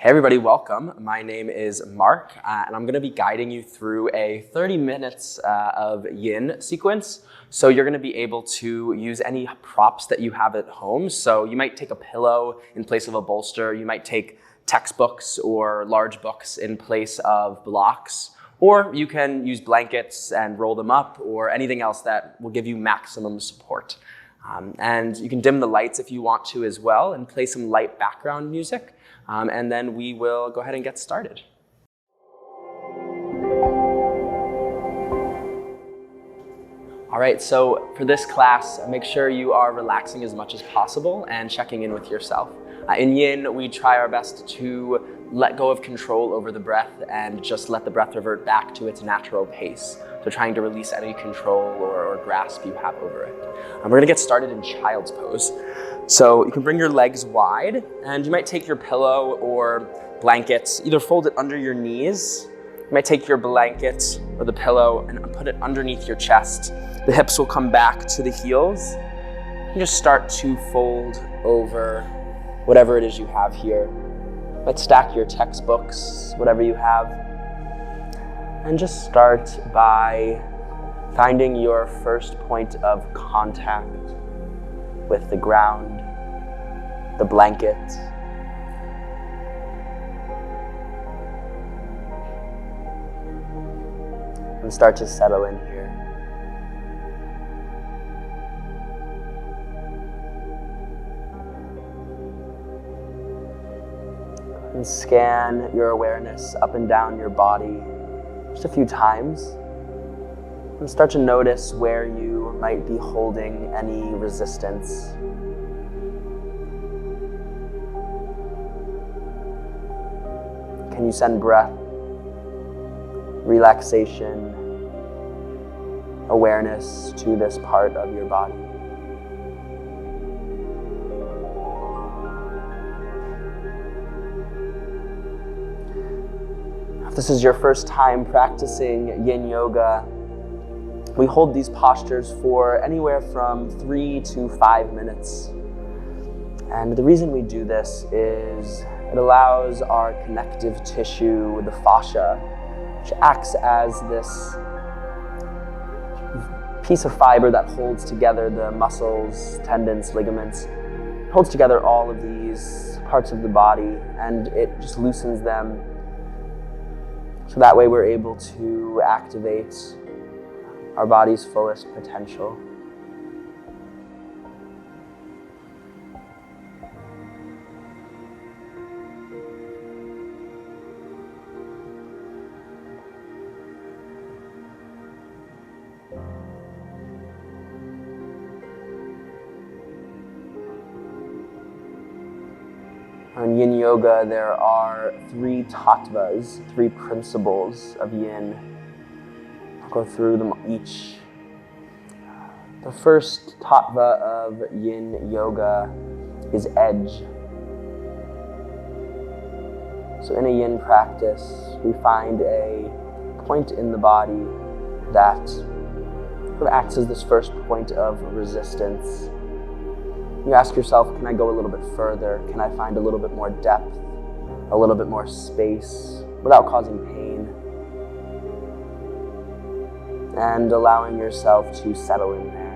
Hey everybody, welcome. My name is Marc, and I'm going to be guiding you through a 30 minutes of yin sequence. So you're going to be able to use any props that you have at home. So you might take a pillow in place of a bolster. You might take textbooks or large books in place of blocks. Or you can use blankets and roll them up, or anything else that will give you maximum support. And you can dim the lights if you want to as well, and play some light background music. And then we will go ahead and get started. All right, so for this class, make sure you are relaxing as much as possible and checking in with yourself. In yin, we try our best to let go of control over the breath and just let the breath revert back to its natural pace. So trying to release any control or grasp you have over it. We're gonna get started in child's pose. So you can bring your legs wide, and you might take your pillow or blanket, either fold it under your knees. You might take your blanket or the pillow and put it underneath your chest. The hips will come back to the heels. You just start to fold over whatever it is you have here. Let's stack your textbooks, whatever you have. And just start by finding your first point of contact with the ground, the blanket. And start to settle in here. And scan your awareness up and down your body just a few times. And start to notice where you might be holding any resistance. Can you send breath, relaxation, awareness to this part of your body? If this is your first time practicing yin yoga, we hold these postures for anywhere from 3 to 5 minutes. And the reason we do this is it allows our connective tissue, the fascia, which acts as this piece of fiber that holds together the muscles, tendons, ligaments. It holds together all of these parts of the body, and it just loosens them. So that way we're able to activate our body's fullest potential. In yin yoga, there are 3 tattvas, 3 principles of yin. I'll go through them each. The first tattva of yin yoga is edge. So in a yin practice, we find a point in the body that sort of acts as this first point of resistance. You ask yourself, can I go a little bit further? Can I find a little bit more depth, a little bit more space without causing pain? And allowing yourself to settle in there.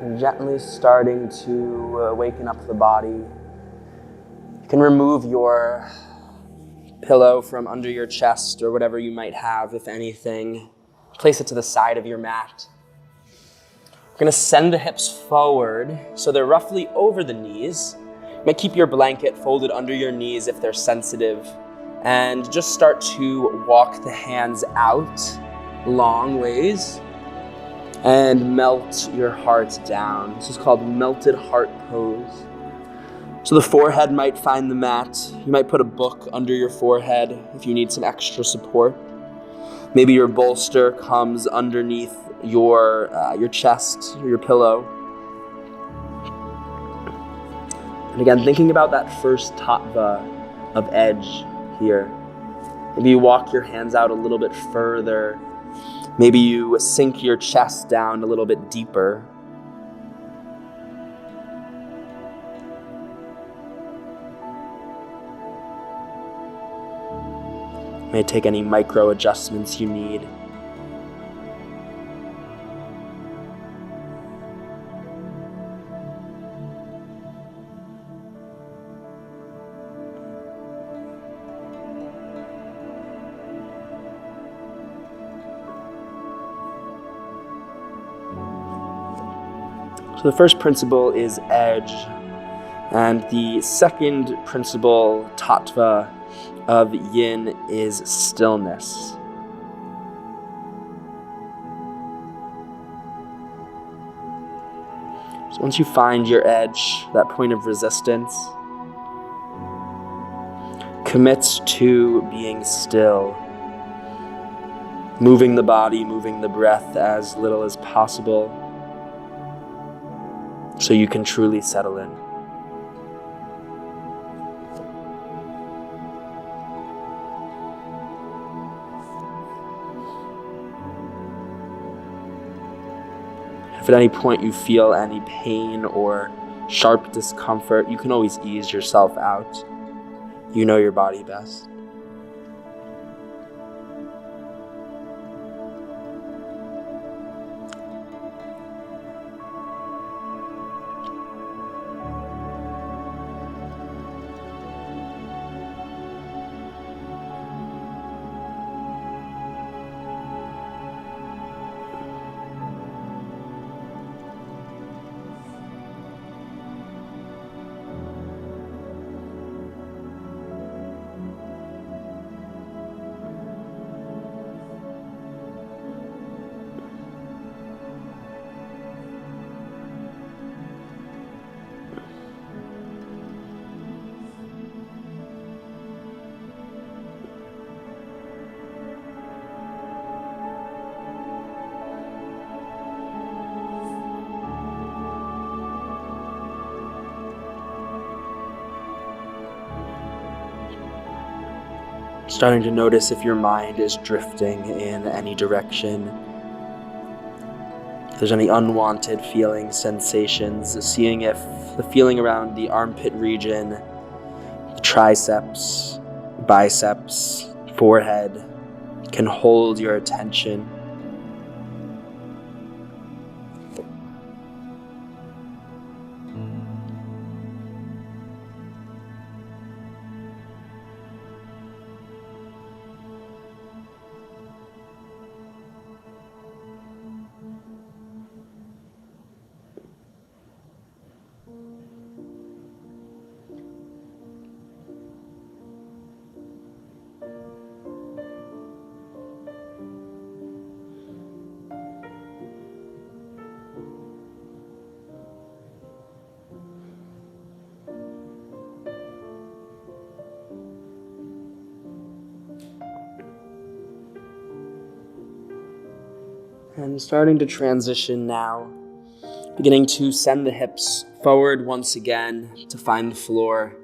And gently starting to awaken up the body. You can remove your pillow from under your chest or whatever you might have, if anything. Place it to the side of your mat. You're going to send the hips forward so they're roughly over the knees. You might keep your blanket folded under your knees if they're sensitive. And just start to walk the hands out long ways. And melt your heart down. This is called melted heart pose. So the forehead might find the mat. You might put a book under your forehead if you need some extra support. Maybe your bolster comes underneath your chest, or your pillow. And again, thinking about that first tattva of edge here. Maybe you walk your hands out a little bit further. Maybe you sink your chest down a little bit deeper. You may take any micro adjustments you need. So the first principle is edge, and the second principle, tattva, of yin is stillness. So once you find your edge, that point of resistance, commit to being still, moving the body, moving the breath as little as possible, so you can truly settle in. If at any point you feel any pain or sharp discomfort, you can always ease yourself out. You know your body best. Starting to notice if your mind is drifting in any direction. If there's any unwanted feelings, sensations, seeing if the feeling around the armpit region, the triceps, biceps, forehead can hold your attention. And starting to transition now, beginning to send the hips forward once again to find the floor,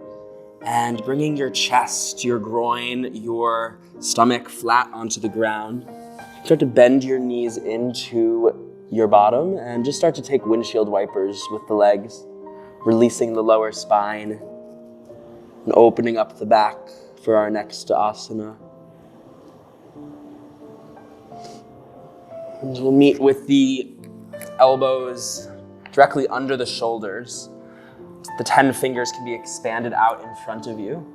and bringing your chest, your groin, your stomach flat onto the ground. Start to bend your knees into your bottom and just start to take windshield wipers with the legs, releasing the lower spine and opening up the back for our next asana. And we'll meet with the elbows directly under the shoulders. The 10 fingers can be expanded out in front of you.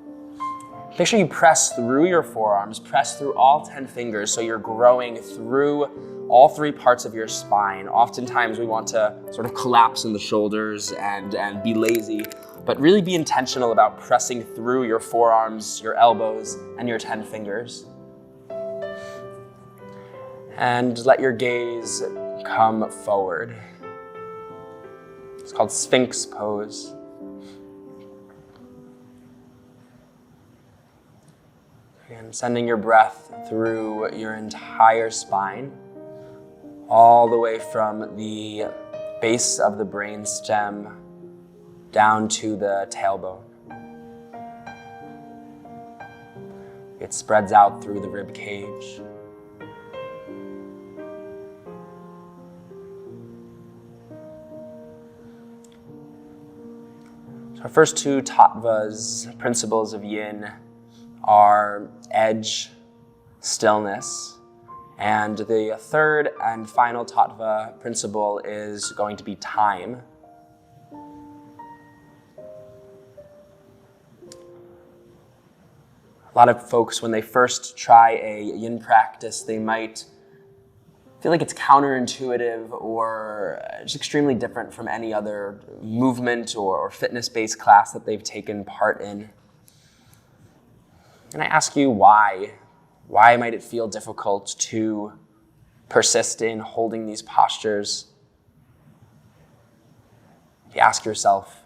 Make sure you press through your forearms, press through all 10 fingers so you're growing through all 3 parts of your spine. Oftentimes we want to sort of collapse in the shoulders and be lazy, but really be intentional about pressing through your forearms, your elbows, and your 10 fingers. And let your gaze come forward. It's called Sphinx pose. And sending your breath through your entire spine, all the way from the base of the brainstem down to the tailbone. It spreads out through the rib cage. So our first two tattvas, principles of yin, are edge, stillness, and the third and final tattva principle is going to be time. A lot of folks, when they first try a yin practice, they might feel like it's counterintuitive or just extremely different from any other movement or fitness-based class that they've taken part in. And I ask you why? Why might it feel difficult to persist in holding these postures? If you ask yourself,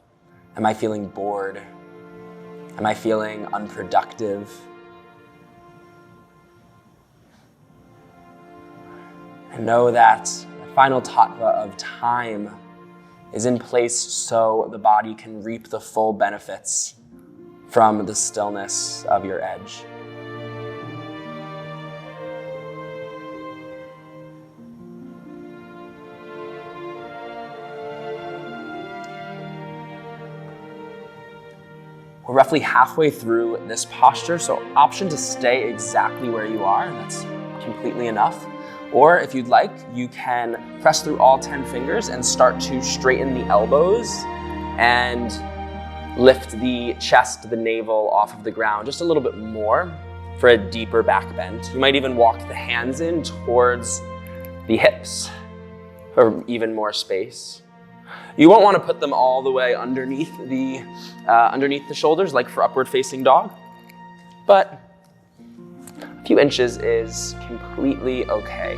am I feeling bored? Am I feeling unproductive? And know that the final tattva of time is in place so the body can reap the full benefits from the stillness of your edge. We're roughly halfway through this posture, so option to stay exactly where you are, and that's completely enough. Or if you'd like, you can press through all 10 fingers and start to straighten the elbows and lift the chest, the navel off of the ground just a little bit more for a deeper back bend. You might even walk the hands in towards the hips for even more space. You won't want to put them all the way underneath the shoulders, like for upward facing dog, but a few inches is completely okay.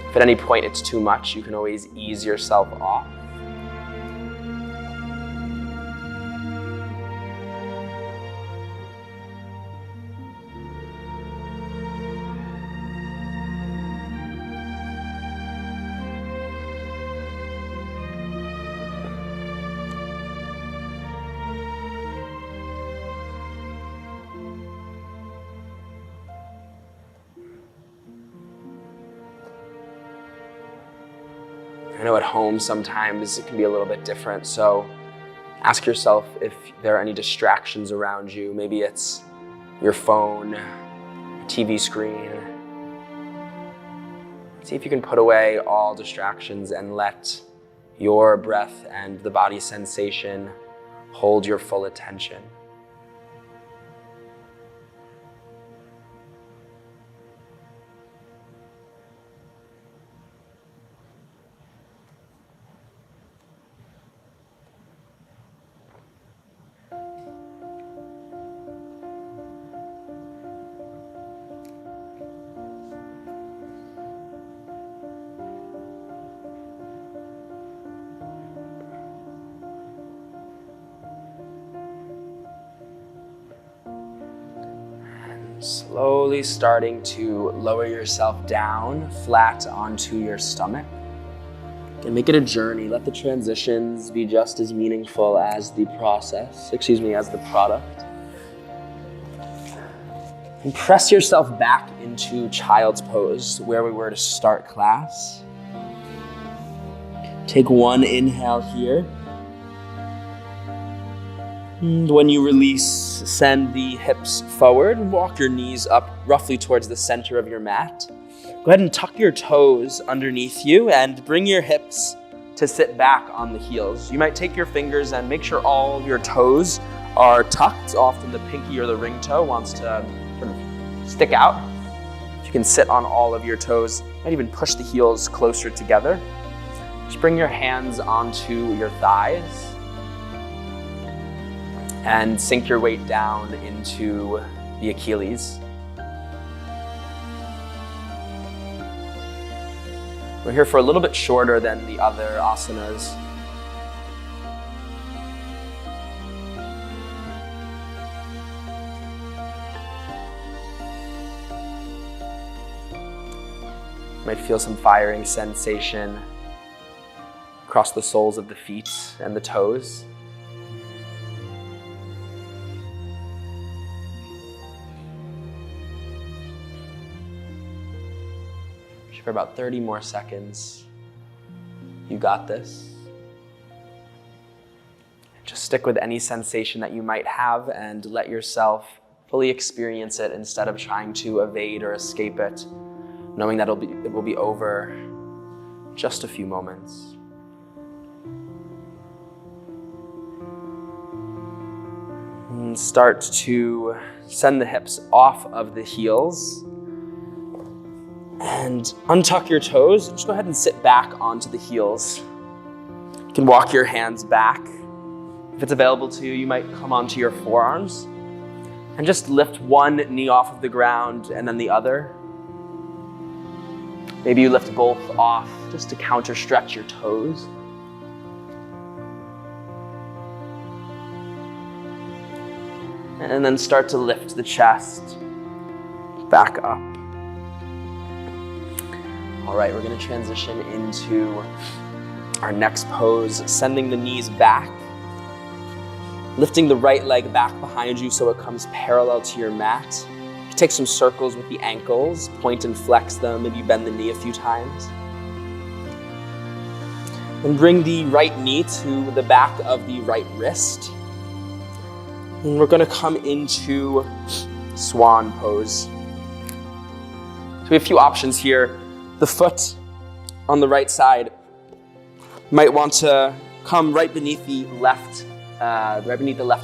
If at any point it's too much, you can always ease yourself off. I know at home sometimes it can be a little bit different, so ask yourself if there are any distractions around you. Maybe it's your phone, your TV screen. See if you can put away all distractions and let your breath and the body sensation hold your full attention. Slowly starting to lower yourself down, flat onto your stomach. And make it a journey. Let the transitions be just as meaningful as the process, as the product. And press yourself back into child's pose, where we were to start class. Take one inhale here. And when you release, send the hips forward and walk your knees up roughly towards the center of your mat. Go ahead and tuck your toes underneath you and bring your hips to sit back on the heels. You might take your fingers and make sure all of your toes are tucked. Often the pinky or the ring toe wants to sort of stick out. If you can sit on all of your toes, you might even push the heels closer together. Just bring your hands onto your thighs and sink your weight down into the Achilles. We're here for a little bit shorter than the other asanas. You might feel some firing sensation across the soles of the feet and the toes. For about 30 more seconds. You got this. Just stick with any sensation that you might have and let yourself fully experience it instead of trying to evade or escape it, knowing that it will be over in just a few moments. And start to send the hips off of the heels and untuck your toes. Just go ahead and sit back onto the heels. You can walk your hands back. If it's available to you, you might come onto your forearms and just lift one knee off of the ground and then the other. Maybe you lift both off just to counter stretch your toes. And then start to lift the chest back up. All right, we're gonna transition into our next pose, sending the knees back, lifting the right leg back behind you so it comes parallel to your mat. You take some circles with the ankles, point and flex them, maybe bend the knee a few times. And bring the right knee to the back of the right wrist. And we're gonna come into Swan pose. So we have a few options here. The foot on the right side might want to come right beneath the left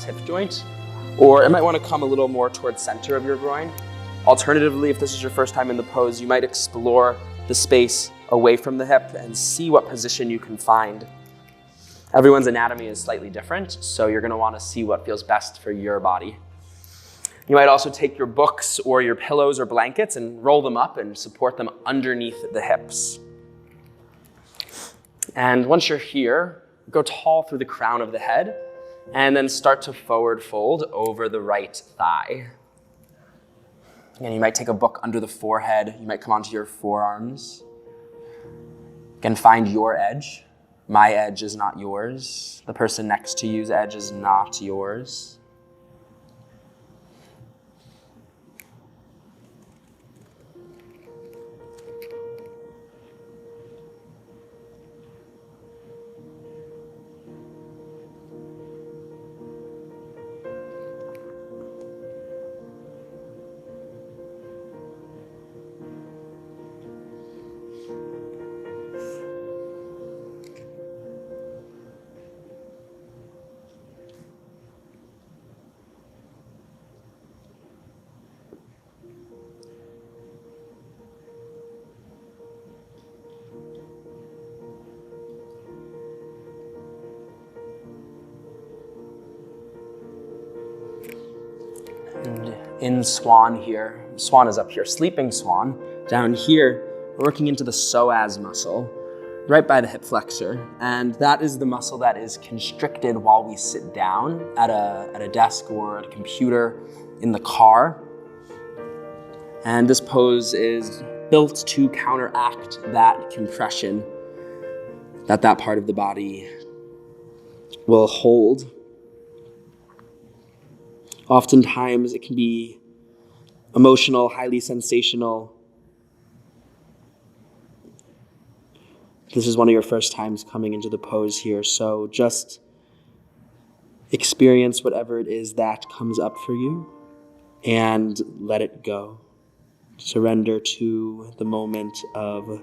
hip joint, or it might want to come a little more towards center of your groin. Alternatively, if this is your first time in the pose, you might explore the space away from the hip and see what position you can find. Everyone's anatomy is slightly different, so you're going to want to see what feels best for your body. You might also take your books or your pillows or blankets and roll them up and support them underneath the hips. And once you're here, go tall through the crown of the head and then start to forward fold over the right thigh. Again, you might take a book under the forehead. You might come onto your forearms. Again, find your edge. My edge is not yours. The person next to you's edge is not yours. And in Swan here, Swan is up here, sleeping Swan. Down here, we're working into the psoas muscle, right by the hip flexor. And that is the muscle that is constricted while we sit down at a desk or at a computer in the car. And this pose is built to counteract that compression that part of the body will hold. Oftentimes it can be emotional, highly sensational. This is one of your first times coming into the pose here, so just experience whatever it is that comes up for you and let it go. Surrender to the moment of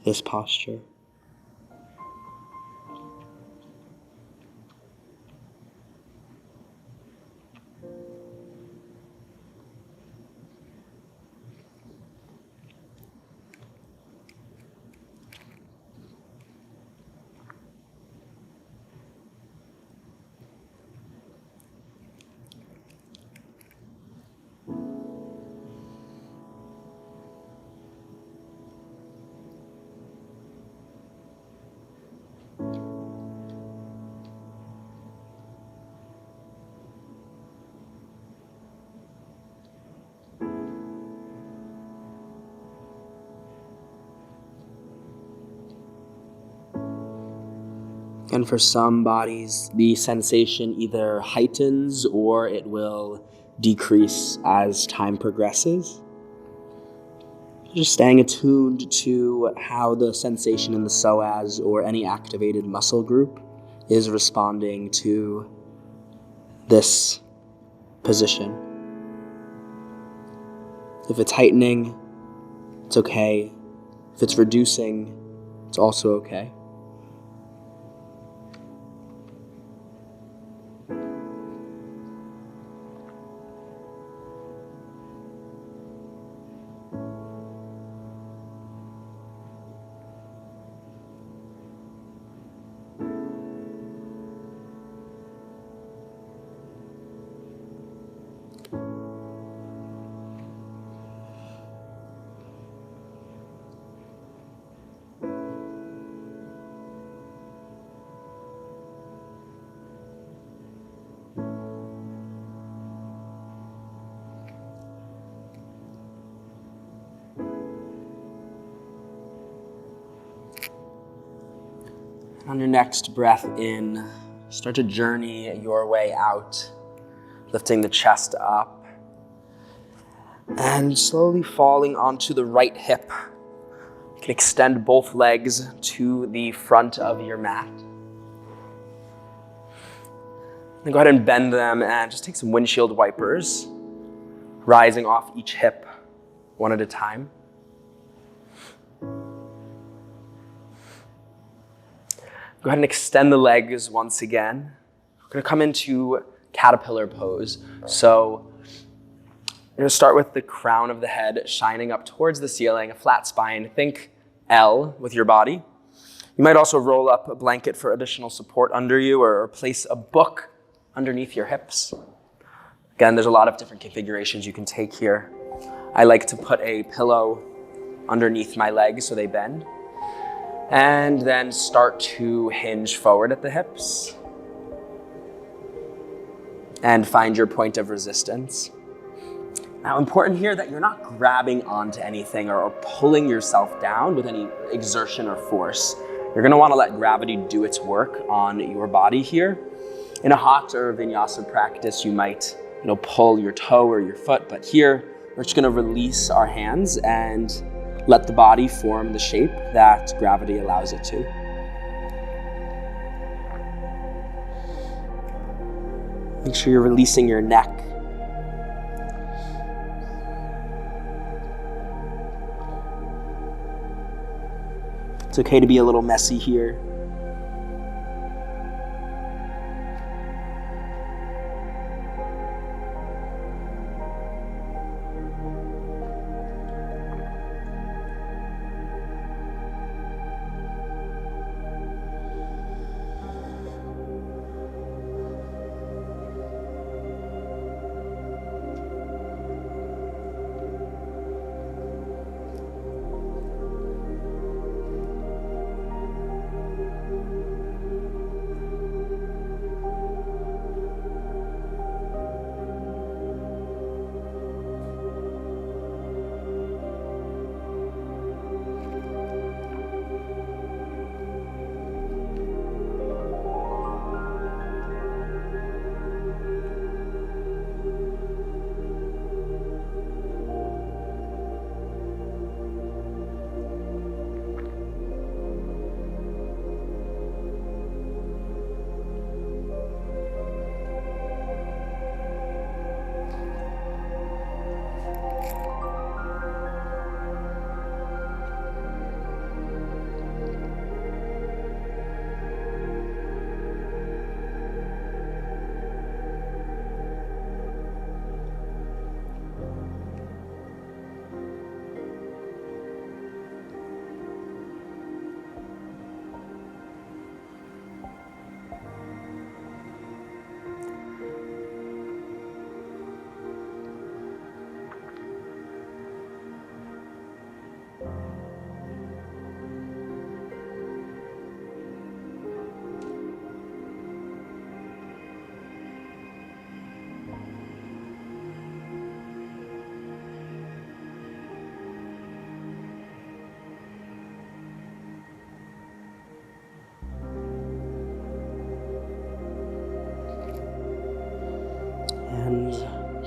this posture. And for some bodies, the sensation either heightens or it will decrease as time progresses. Just staying attuned to how the sensation in the psoas or any activated muscle group is responding to this position. If it's heightening, it's okay. If it's reducing, it's also okay. On your next breath in, start to journey your way out, lifting the chest up and slowly falling onto the right hip. You can extend both legs to the front of your mat. Then go ahead and bend them and just take some windshield wipers, rising off each hip one at a time. Go ahead and extend the legs once again. We're going to come into caterpillar pose. So we're going to start with the crown of the head shining up towards the ceiling, a flat spine. Think L with your body. You might also roll up a blanket for additional support under you or place a book underneath your hips. Again, there's a lot of different configurations you can take here. I like to put a pillow underneath my legs so they bend. And then start to hinge forward at the hips. And find your point of resistance. Now, important here that you're not grabbing onto anything or pulling yourself down with any exertion or force. You're going to want to let gravity do its work on your body here. In a hot or vinyasa practice, you might pull your toe or your foot, but here we're just going to release our hands and let the body form the shape that gravity allows it to. Make sure you're releasing your neck. It's okay to be a little messy here.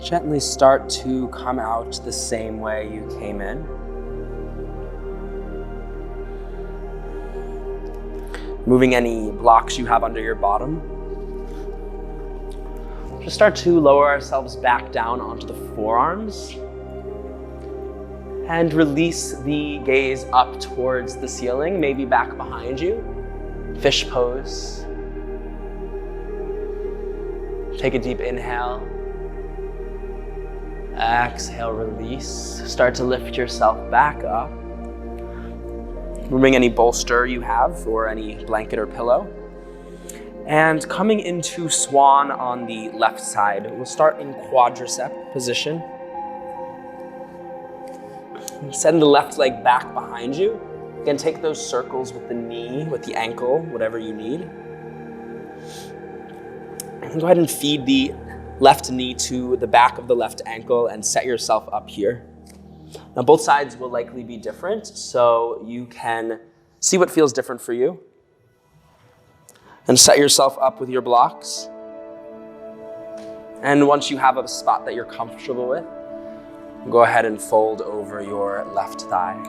gently start to come out the same way you came in. Moving any blocks you have under your bottom. Just start to lower ourselves back down onto the forearms and release the gaze up towards the ceiling, maybe back behind you. Fish pose. Take a deep inhale. Exhale, release. Start to lift yourself back up. Removing any bolster you have or any blanket or pillow. And coming into Swan on the left side. We'll start in quadricep position. Send the left leg back behind you. Again, take those circles with the knee, with the ankle, whatever you need. And go ahead and feed the left knee to the back of the left ankle and set yourself up here. Now, both sides will likely be different, so you can see what feels different for you. And set yourself up with your blocks. And once you have a spot that you're comfortable with, go ahead and fold over your left thigh.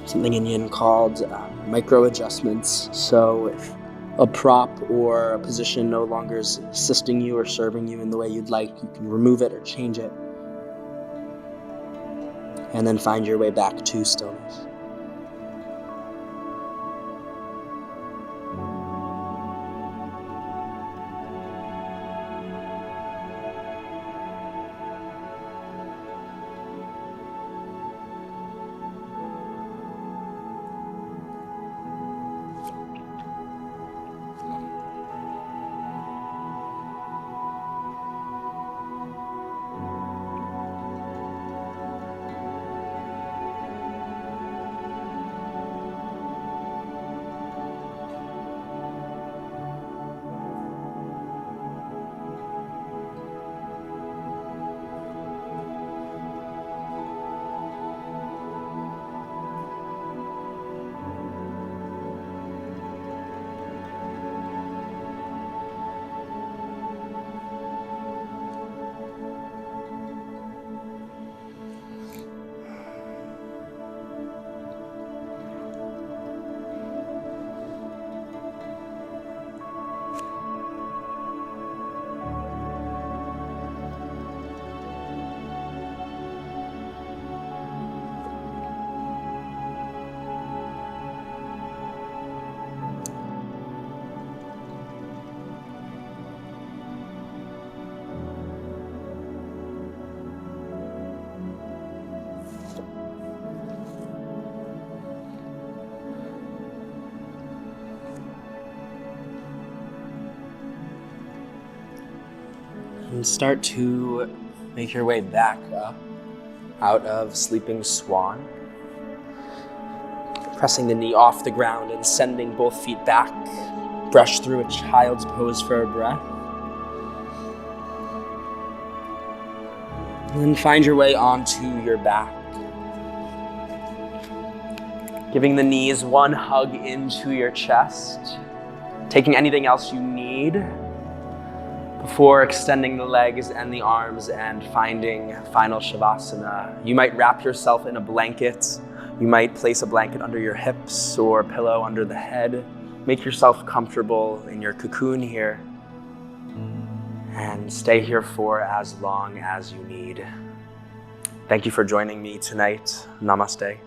Something in yin called micro adjustments. So if a prop or a position no longer is assisting you or serving you in the way you'd like, you can remove it or change it. And then find your way back to stillness. And start to make your way back up out of sleeping swan. Pressing the knee off the ground and sending both feet back. Brush through a child's pose for a breath. And then find your way onto your back. Giving the knees one hug into your chest. Taking anything else you need before extending the legs and the arms and finding final shavasana. You might wrap yourself in a blanket. You might place a blanket under your hips or a pillow under the head. Make yourself comfortable in your cocoon here and stay here for as long as you need. Thank you for joining me tonight. Namaste.